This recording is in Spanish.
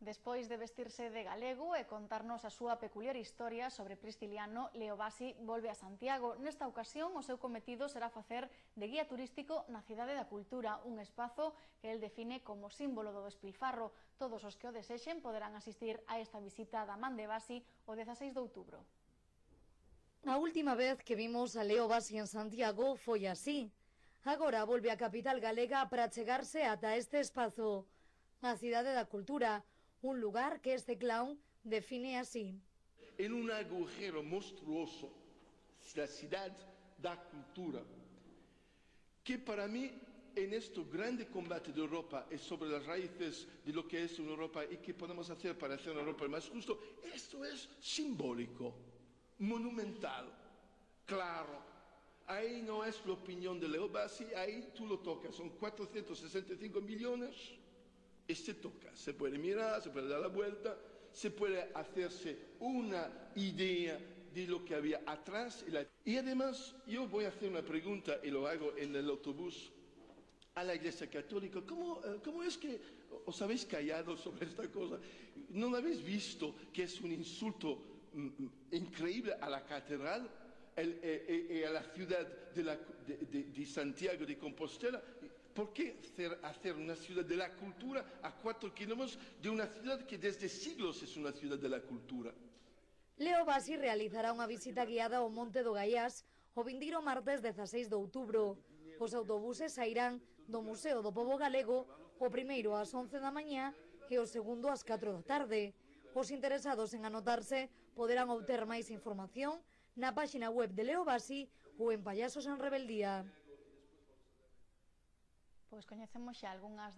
Despois de vestirse de galego e contarnos a súa peculiar historia sobre Pristiliano, Leo Basi volve a Santiago. Nesta ocasión, o seu cometido será facer de guía turístico na Cidade da Cultura, un espazo que el define como símbolo do despilfarro. Todos os que o desexen poderán asistir a esta visita da man de Basi o 16 de outubro. A última vez que vimos a Leo Basi en Santiago foi así. Agora volve a capital galega para chegarse ata este espazo, a Cidade da Cultura, un lugar que este clown define así. En un agujero monstruoso, la ciudad da cultura, que para mí en este grande combate de Europa es sobre las raíces de lo que es una Europa y qué podemos hacer para hacer una Europa más justa, esto es simbólico, monumental, claro. Ahí no es la opinión de Leo Basi, ahí tú lo tocas, son 465 millones. Se toca, se puede mirar, se puede dar la vuelta, se puede hacerse una idea de lo que había atrás. Y además, yo voy a hacer una pregunta, y lo hago en el autobús, a la Iglesia Católica. ¿Cómo es que os habéis callado sobre esta cosa? ¿No habéis visto que es un insulto increíble a la catedral y a la ciudad de Santiago de Compostela? ¿Por qué hacer una ciudad de la cultura a 4 kilómetros de una ciudad que desde siglos es una ciudad de la cultura? Leo Basi realizará unha visita guiada ao Monte do Gaiás o vindeiro martes 16 de outubro. Os autobuses sairán do Museo do Pobo Galego o primeiro ás 11 da mañá e o segundo ás 4 da tarde. Os interesados en anotarse poderán obter máis información na páxina web de Leo Basi ou en Payasos en Rebeldía. Pois coñecemos xa algunhas